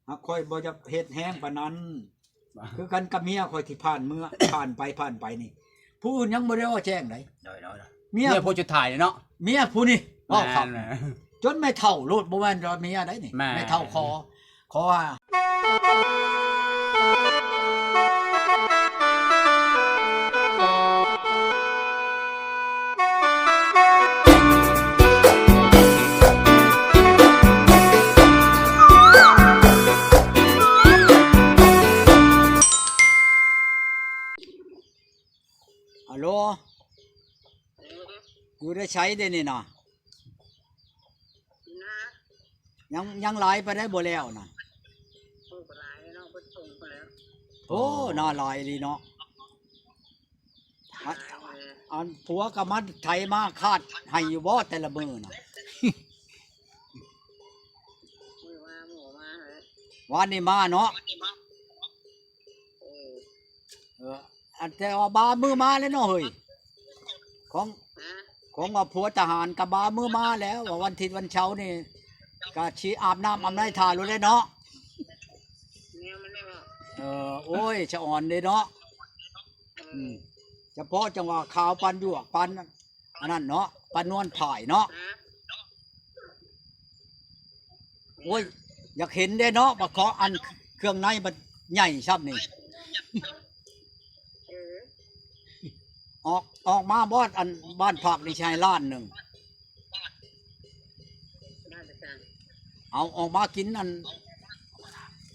หากคอยบ่จะเฮ็ดแห้งปานนั้นคือกันกับเมียคอยที่ผ่านเมื่อ ผ่านไปนี่ผู้อื่นยังบ่ได้ว่าแจ้งไดเมียผู้จุดถ่ายเนาะเมียผู้นี่ว่าครับจนไม่เท่าโลดบ่แม่นรอเมียได้นี่ไม่เท่าคอว่าฮัลโหลอยู่ได้ใช้ได้นี่นะยังหลายไปได้บ่แล้วนะโอ้น่าหลายดีเนาะอันผัวกับมันไถมาคาดให้อยู่บ่แต่ละมื้อน่ะวันนี้มาเนาะอันแต่ว่าบามือมาแล้วเนาะเฮ้ยของว่าผัวทหารกับบามือมาแล้วว่าวันอาทิตย์วันเช้านี่ก็ชี้อาบน้ำอาบน้ำทารู้เลยเนาะโอ้ยจะอ่อนเลยเนาะเฉพาะจังหวะขาวปันหยวกปันอันนั้นเนาะปันนวลผายเนาะโอ้ยอยากเห็นได้เนาะมาขออันเครื่องในมันใหญ่ชับนี่ออกมาบ้านผักในชายล้านหนึ่งเอาออกมากินอัน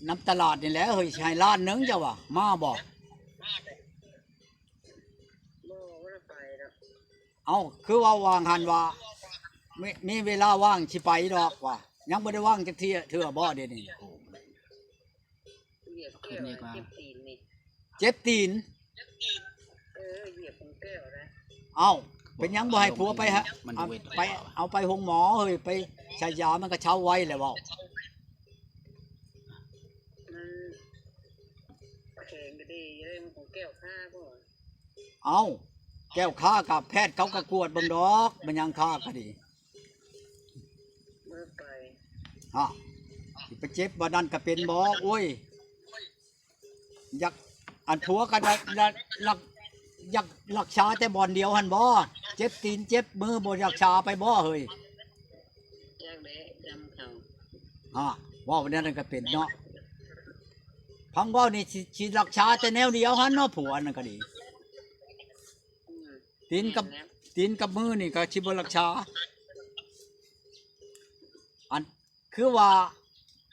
น้ำตลาดนี่แหละเฮ้ยชายล้านหนึ่งเจ้าวะมาบอกเอาคือว่าวางหันว่ามีเวลาว่างชิไปดอกว่ะยังไม่ได้ว่างจักเที่ยเถื่อบ่เดี๋ยวนี้เจ็บตีนเอาเป็นยังบ่ให้ผัวไปฮะไปเอาไปห้องหมอเฮ้ยไปใช้ยามันก็เช้าไว้เลยบอกเอาแก้วข้ากับแพทย์เขาก็กวดบังดอกมันยังข้าก็ดีฮะไปเจ็บบ่นั่นก็เป็นบ่โอ้ยอยากอันผัวกันอยากรักษาแต่บอลเดียวหันบ่เจ็บตีนเจ็บมือบ่รักษาไปบ่เฮ้ยฮะว่าวันนั้นก็เป็นเนาะพังว่านี่ชีรักษาแต่แนวเดียวหันเนาะผัวนั่นก็ดีตีนกับมือนี่ก็ชิบรักษาอันคือว่า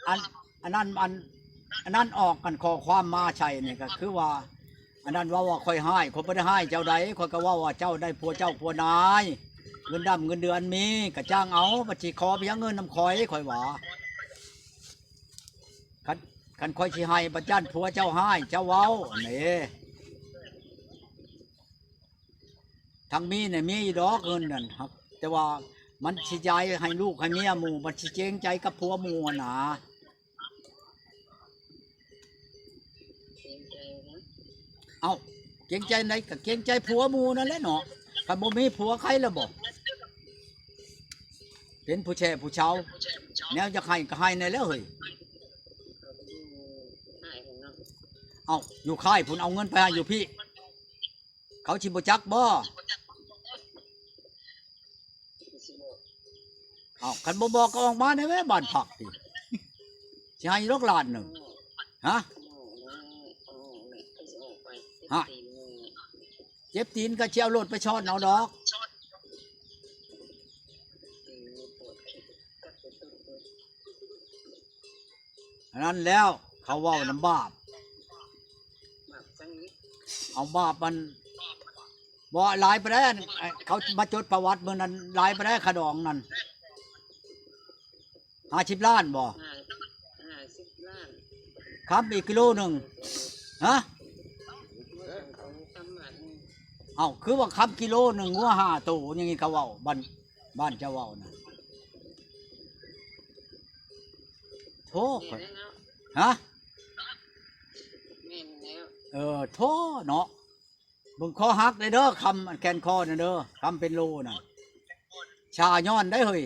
อันนั้นออกกันขอความมาใช่นี่ก็คือว่าอันนั้นว่าค่อยให้คนไม่ได้ให้เจ้าใดคนก็ว่าเจ้าได้ผัวเจ้าผัวนายเงินดำเงินเดือนมีก็จ้างเอาบัญชีคอเพียงเงินน้ำคอยว่าคันคอยชีให้บัญญัติผัวเจ้าให้เจ้าเว้านี่ทางมีเนี่ยมีดอกเงินนั่นครับแต่ว่ามันชี้ใจให้ลูกให้เมียหมู่มันชี้เจงใจกับผัวหมู่นะเอาเกรงใจไหนกับเกรงใจผัวหมู่นั่นแหละเนาะคันบ่มีผัวใครละบอกเป็นผู้แช่ผู้เชาแนวจะให้ก็ให้ในแล้วเฮ้ยเอาอยู่ค่ายพุ่นเอาเงินไปให้อยู่พี่เขาชิบจักบ่เอาคันบ่บอกก็ออกมาได้ไหมบ้านผักดิจะให้ลูกหลานหนึ่งฮะฮะเจ็บตีนก็เชี่ยวโลดไปช้อนเอาดอกนั้นแล้วเขาว่าน้ำบาปเอาบาปมันบ่หลายไปได้เขามาจดประวัติเมื่อนั้นหลายไปได้ขดองนั่น50 ล้านบ่ครับอีกกิโลหนึ่งฮะเอาคือว่าคำกิโลหนึ่งว่า5 ตัวอย่างนี้เขาว่าบ้านเจ้าว่านะโธ่ฮะโธ่เนาะบึงคอหักเลยเด้อคำแกนคอน่ะเด้อคำเป็นโลน่ะชาย้อนได้เฮ้ย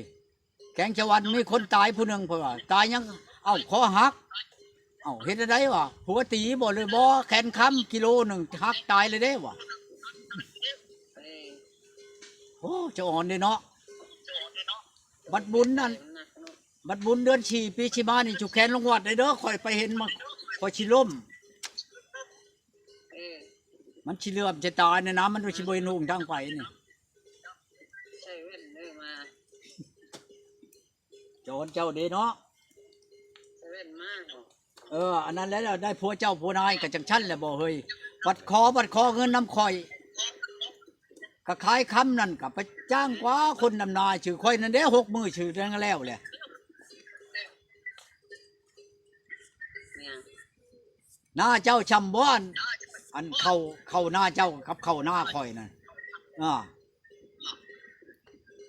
แกงชวันมีคนตายผู้หนึ่งเพราะว่าตายยังเอาคอหัก เอ้าเฮ็ดได้วะผัวตีบ่เลยบ่แขนค้ำกิโลหนึ่งหักตายเลยเด้วะโอ้เจะอ่อนเด้เนาะบัดบุญนั่นบัดบุญเดือน4ปีชิมานี่จุกแขนลงวัดได้เด้อข่อยไปเห็นมาข่อยสิล้มมันสิเลื่อมจะตายในน้ำมันสิบ่นุ่งทางไปนี่ใช่เว้นเด้อมาโจรเจ้าเด้เนาะเว้นมาอันนั้นแล้วได้ผัวเจ้าผัวนายก็จังชั้นแหละบ่เฮ้ยบัดคอเงินน้ำข่อยก็ขายคำนั่นก็ไปจ้างกว่าคนนำนาชื่อข่อยนั่นเด้6 มื้อชื่อแล้วแหละเนี่ยหน้าเจ้าชำบ้านอันเข้าหน้าเจ้ากับเข้าหน้าข่อยนั่น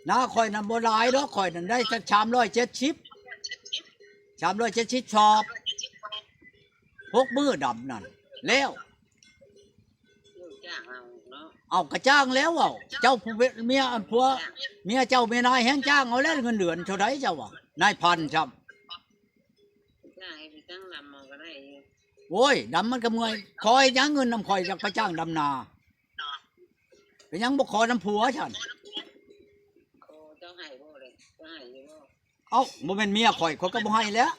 หน้าข่อยนั่นบ่หลายดอกข่อยนั่นได้สัก370ชอบ6 มื้อดำนั่นแล้วเอากระจ้างแล้วเจ้าผู้เมียอันผัวเมียเจ้าเมียนายแห้งจ้างเอาแล้วเงินเดือนเท่าไรเจ้าวะนายพันจำจ้างให้ไปจ้างดำมาก็ได้โอ้ยดำมันก็เมื่อยคอยยังเงินนำคอยจากไปจ้างดำนาเป็นยังบ่ขอน้ำผัวฉันเจ้าให้บ่เลยเจ้าให้อยู่บ่เอ้าบ่เป็นเมียข่อยเขาก็บ่ให้แล้ว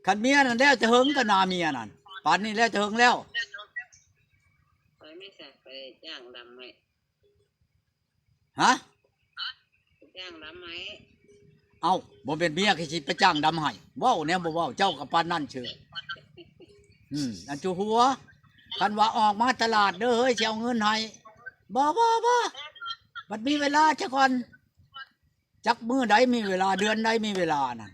คันเมียนั่นแล้วจะเฮิงก็นาเมียนั่นป่านนี้แล้วจะเฮิงแล้วไปไม่แสกไปจ้างดำไหมฮะจ้างดำไหมเอ้าบ่เป็นเมียคือสิไปจ้างดำให้เว้าแนวบ่เว้าเจ้ากับปานนั่นเชื่ออันจูหัวคันว่าออกมาตลาดเด้อเฮ้ยสิเอาเงินให้บ่บัดมีเวลาจักก่อนจักมื้อใดมีเวลาเดือนใดมีเวลานั่น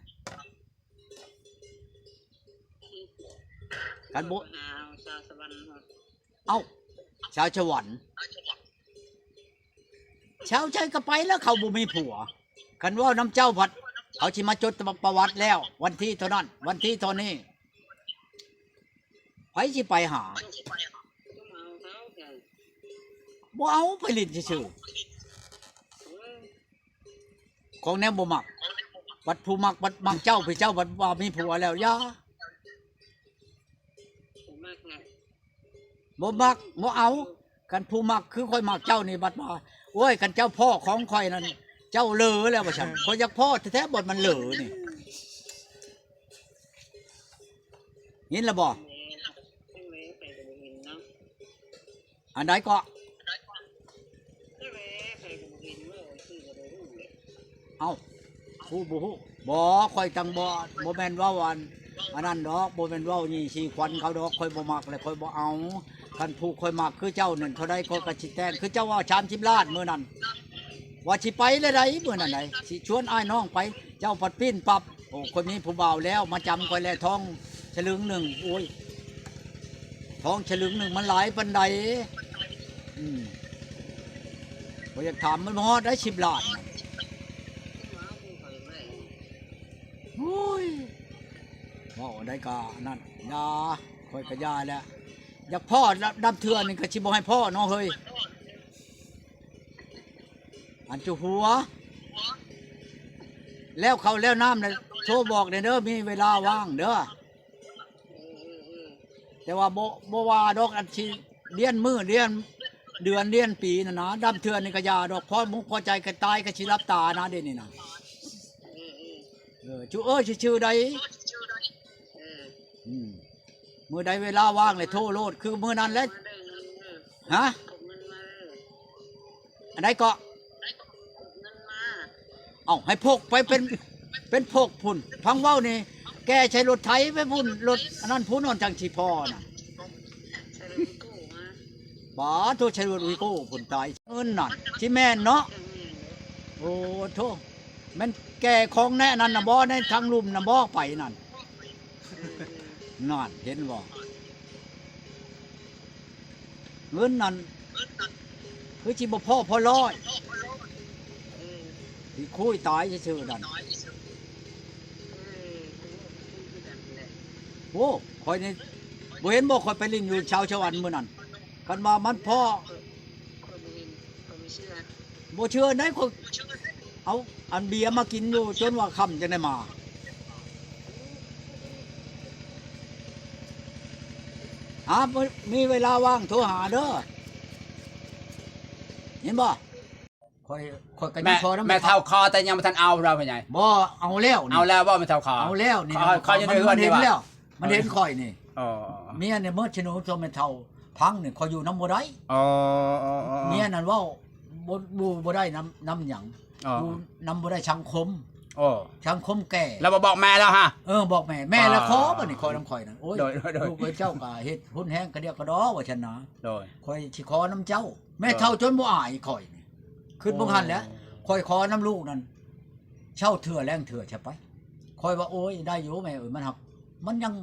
กันบ่เอ้าชาวสวรรค์ชาวใจก็ไปแล้วเขาบ่มีผัวคันว่าน้ำเจ้าผัดเขาสิมาจดประวัติแล้ววันที่เท่านั้นวันที่เท่านี้ไปสิไปหาบ่เอาไปลิ้นซื่อของแนวบ่มักบัดผู้มักเจ้าพี่เจ้าบัดว่ามีผัวแล้วย่าบ่มักบ่เอากันผู้มักคือค่อยมักเจ้านี่บัดว่าโอ้ยกันเจ้าพ่อของค่อยนั่นเจ้าเหลือแล้วว่าฉันค่อยอยากพ่อแท้ๆบ่มันเหลือนี่ยินละบ่อันใดก็เอาผู้บ่ฮู้บ่ค่อยจังบ่แม่นว่าวันอันนั้นดอกบ่แม่นว่านี่สิควันเขาดอกค่อยบ่มักเลยค่อยบ่เอาคันผู้ค่อยมักคือเจ้านั่นเท่าใดก็สิแต่งคือเจ้าว่า30 ล้านมื้อนั้นว่าสิไปเลยได้มื้อนั้นไดสิชวนอ้ายน้องไปเจ้าปัดปิ้นปับโอ้คนนี้ผู้บ่าวแล้วมาจำค่อยแล้วทองฉลึงหนึ่งโอ้ยทองฉลึงหนึ่งมันหลายปานใดบ่อยากถามมันฮอดได้10 ล้านโอ้ยว่าได้ก็นั่นยาค่อยก็ยาแล้วอยากพ่อดำเถื่อนนี่ก็สิบ่ให้พ่อเนาะเฮ้ยอันจูหัวแล้วเขาแล้วน้ำเลยโทรบอกเด้อมีเวลาว่างเด้อแต่ว่าบ่ว่าดอกอันที่เลี้ยนมือเลี้ยนเดือนเลี้ยนปีนะดำเถื่อนนี่ก็ยาดอกพ่อมุกพอใจก็ตายก็สิรับตานะเด้นี่นะจูชื่อใดมือใดเวลาว่างเลยโทรโลดคือมือนั้นแล้วฮะอันใดก็เอาให้พกไปเป็นพกพุ่นฟังเว้านี่แกใช้รถไถไปพุ่นรถอันนั้นพุ่นนอนจังสิพอน่ะบ่โทใช้รถวีโก้พุ่นตายเงินนั่นสิแม่นเนาะโอ้โธ่แม่นแก่ของแน่นั่นน่ะบ่ในทางลุ่มน่ะบ่ไปนั่นนั่นเห็นบ่เงินนั่นคือสิบ่พอร้อยที่คุยตายซื่อๆนั่นโอ้คอยนี่บ่เห็นบ่คอยไปลิงอยู่ชาวชวันมื้อนั้นคันว่ามันพ่อบ่เชื่อได้คนเอาอันเบียร์มากินอยู่จนว่าค่ำจังได้มา มีเวลาว่างโทรหาเด้อเห็นบ่คอยกันยังพอนะ แม่เท่าคอแต่ยังไม่ทันเอาเราเป็นไง บ่เอาแล้วนี่ เอาแล้วว่าไม่เท่าคอ เอาแล้วนี่ คอยังได้เฮือน มัน ดี เห็น ว่ะ แล้วมันเห็นข่อยนี่ อ๋อ เมียเนี่ยเมื่อชนูจนเป็นเท่าพังนี่คอยอยู่น้ำบ่ได้ อ๋อ เมียนั่นเว่าบ่ได้น้ำหยัง อ๋อ ดูน้ำบ่ได้ชังคม โอ้ ชังคมแก่ เราบอกแม่แล้วฮะ บอกแม่แล้วขอบ่นี่ขอน้ำข่อยนั่นโอ้ย โดย ลูกเจ้าก็เฮ็ดหุ่นแห้งกระเดียกกระดอว่าฉันนะ โดย ข่อยสิขอน้ำเจ้า แม่เท่าจนบ่อายข่อยนี่ขึ้นบ่ทันแล้วข่อยขอน้ำลูกนั่นเช่าเถื่อแรงเถื่อใช่ไปข่อยว่าโอ้ยได้อยู่แม่มันหักมันยัง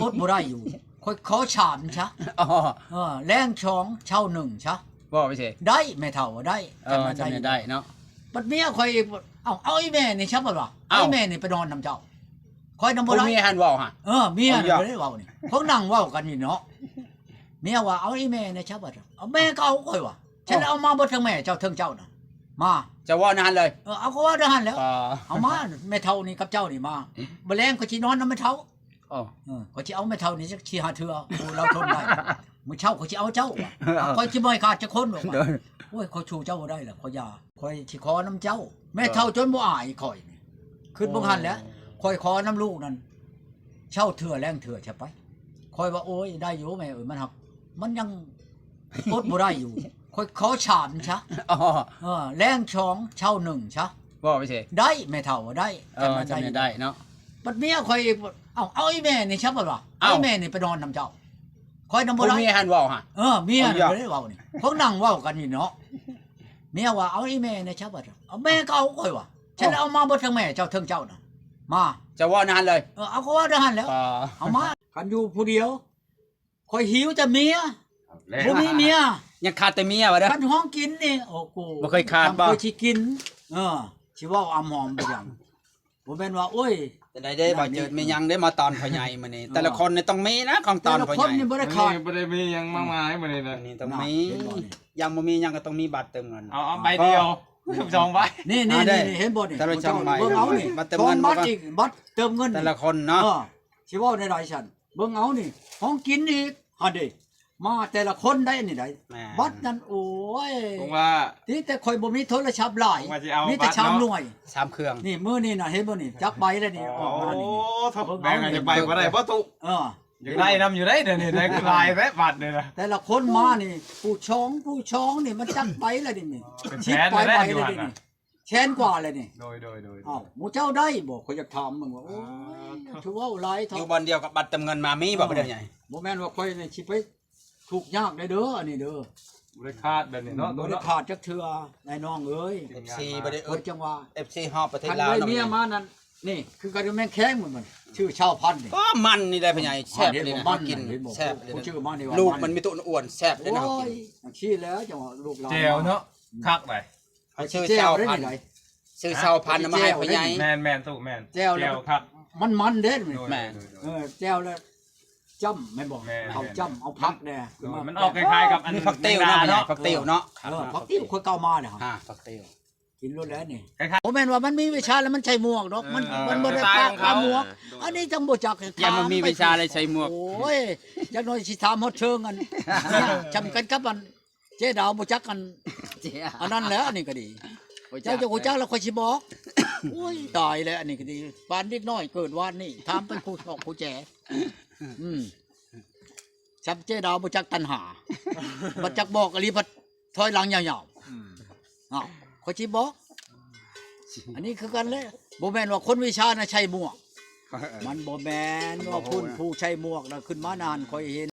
อดบ่ได้อยู่ข่อยขอฉานซะ อ๋อ แรงช่องเช่าหนึ่งซะ บอกไปสิ ได้แม่เท่าว่าได้ จำได้เนาะ บัดเมียข่อยเอาไอ้แม่นี่ชับบ่ล่ะ เอ้า ไอ้แม่นี่ไปนอนนำเจ้าข่อยนำ ผ บ่ ม ได้ มีฮันบอกฮะ เมีย เอา น่ะ อย่า บ่ได้เว้านี่เขานั่งเว้ากันอยู่เนาะเมียว่าเอาไอ้แม่นี่ชับบ่เอาแม่ก็เอาข่อยว่าฉันเอามาบ่ทั้งแม่เจ้าทั้งเจ้าน่ะมา จะว่านานเลย เอาก็ว่าได้หั่นแล้ว อ๋อ เอามาแม่เฒ่านี่กับเจ้านี่มาบ่แลงก็สินอนนำแม่เฒ่า อ๋อ ก็สิเอาแม่เฒ่านี่จักสิหาเทื่อโอ้เราทนได้มื้อเช้าก็สิเอาเจ้าว่ะข่อยสิบ่ให้ขาดจักคนหรอกว่ะ โอ้ยเขาชูเจ้าบ่ได้ล่ะขอยาข่อยสิขอน้ำเจ้า แม่เฒ่าจนบ่อายข่อยนี่ขึ้นบ่ทันแล้วข่อยขอน้ำลูกนั่นเช่าเถื่อแรงเถื่อใช่ไปข่อยว่าโอ้ยได้อยู่แม่มันหักมันยังอดบ่ได้อยู่ข่อยขอฉานซะ อ๋อ แรงช่องเช่าหนึ่งซะ บอกไปสิ ได้แม่เฒ่าว่าได้ จำได้เนาะ บัดเมียข่อยเอาไอ้แม่นี่ชับบ่ล่ะ เอ้า ไอ้แม่นี่ไปนอนนํเจ้าข่อยนำ ผ บ่ ม ได้ มีฮันบอกฮะ เมีย เอาอย่า บ่ได้เว้านี่เขานั่งเว้ากันอยู่เนาะเมียว่าเอาไอ้แม่นี่ชับบ่เอาแม่ก็เอาข่อยว่าฉันเอามาบ่ทั้งแม่เจ้าทั้งเจ้าน่ะมา จะว่านานเลย เอาก็ว่าได้หั่นแล้ว อ๋อ เอามาคันอยู่ผู้เดียวข่อยหิวแต่เมียบ่มีเมีย ยังขาดแต่เมียวะเด้อ คันห้องกินนี่โอ้โห บ่เคยขาดบ่ เคยสิกินสิเว้าอำหอมไปหยังบ่แม่นว่าโอ้ย จะได้บ่เจอมียังได้มาตอนพ่อใหญ่มื้อนี้แต่ละคนนี่ต้องมีนะของต แต่ อน ละ พ่อ ค ให น ญ่ นี่บ่ได้ นี่ ขาด บ่ได้มีหยังมากมายมื้อนี้นะ นี่ต้องมี เห็นบ่นี่ ยังบ่มียังก็ต้องมีบัตรเติมเงิน เอาใบเดียว2ใบ นี่ เอาได้ เห็นบ่นี่ แต่ละช่องใบ เบิ่งเอานี่ บัตรเติมเงิน บัตรอีกบัตรเติมเงิน แต่ละคนเนาะ สิเว้าในหลายชั้นเบิ่งเอานี่ห้องกินอีกหั่นดิมาแต่ละคนได้นี่ได้ แหม่ บัตรนั่นโอ้ย ผมว่า ที่แต่ข่อยบ่มีโทรศัพท์หลาย ผมว่าสิเอา มีแต่ บัตร ชาม เนาะ หน่วย 3เครื่อง นี่มื้อนี้น่ะเห็นบ่นี่จักใบแล้วนี่อ โอ้ อกมานี่ ถ้าแบ่งกันจะไปบ่ได้บ่ตุ เออ อยากได้นำอยู่ได้เดี๋ยวนี้ได้คือลายแท้บัตรนี่นะ แต่ละคนมานี่ผู้ช้องนี่มันจักใบแล้วนี่ เป็น สิบ แสน ใบ เลย ใบ ได้อยู่ เลย หั่น นี่ น่ะ แสนกว่าเลยนี่ โดย อ้าวหมู่เจ้าได้บ่ข่อยอยากถามมึงว่าโอ้ยถือว่าหลาย อ เท่า ยู่บ่อนเดียวกับบัตรเติมเงินมามีบ่ได้ใหญ่ บ่แม่นว่าข่อยนี่สิไปทุกข์ยากได้เด้ออันนี้เด้อ บ่ได้คาดแบบนี้เนาะ บ่ได้ขาดจักเทื่อนายน้องเอ้ย FC บ่ได้ เอ้ยจังว่า FC ฮอบประเทศ คัน ลาว ได้ เนาะ เมียมานั่นนี่คือกันแม่งแข้งมันชื่อชาวพันธุ์นี่ ก็มันนี่ได้พ่อใหญ่แซ่บเลยนะ มัน กิน เห็นบ่ แซ่บเลย ผู้ นะ ชื่อมันนี่ว่า ลูกมันมีตัวอ้วนๆแซ่บเลย โอ้ นะกิ ย น จังซี่แล้วจังว่าลูกหลาน แจวเนาะคักไป เขาชื่อ แจ้ ชาว ได้ พัน นี่ ธุ์ ไหน ชื่อชาวพันธุ์เอามาให้พ่อใหญ่ แม่นตุแม่น แจวแล้ว คัก มันเด้นี่ โดย แม่ แจ้วแล้วจ้ำไม่บอก แม่ เอาจ้ำเอาพักแน่ มันออกคล้ายๆกับอัน นี่ผักเตี้ยวเนาะพ่อใหญ่ผักเตี้ยวเนาะ พักที่คนเก่ามาเนี่ยครับ ผักเตี้ยว กินรถแล้วนี่ คล้าย ผมแม่นว่ามันมีวิชาแล้วมันใช้หมวกดอกมันบ่ได้ปากปาหมวก อันนี้จังบ่จัก ยังมันมีวิชาอะไรใส่หมวก โอ้ยจักหน่อยสิถามฮอดเชิงกันเนี่ยจำกันกับอันเจ๊ดาวบ่จักกันอันนั้นแหล้วอันนี้ก็ดีเจ้าจะบ่จักแล้วค่อยสิบอกโอ้ยตายแล้วอันนี้ก็ดีปานเด็กน้อยเกิดวานนี่ถามไปผู้ทอกผู้แจจำเจ๊ดาวบ่จักตันหาบ่จักบอกอลีพัดถอยหลังยาวๆอ้าวค่อยสิบอกอันนี้คือกันเลยบ่แม่นว่าคนวิชาน่ะใช้หมวกมันบ่แม่นว่าคุณผู้ใช้หมวกน่ะขึ้นมานานค่อยเห็น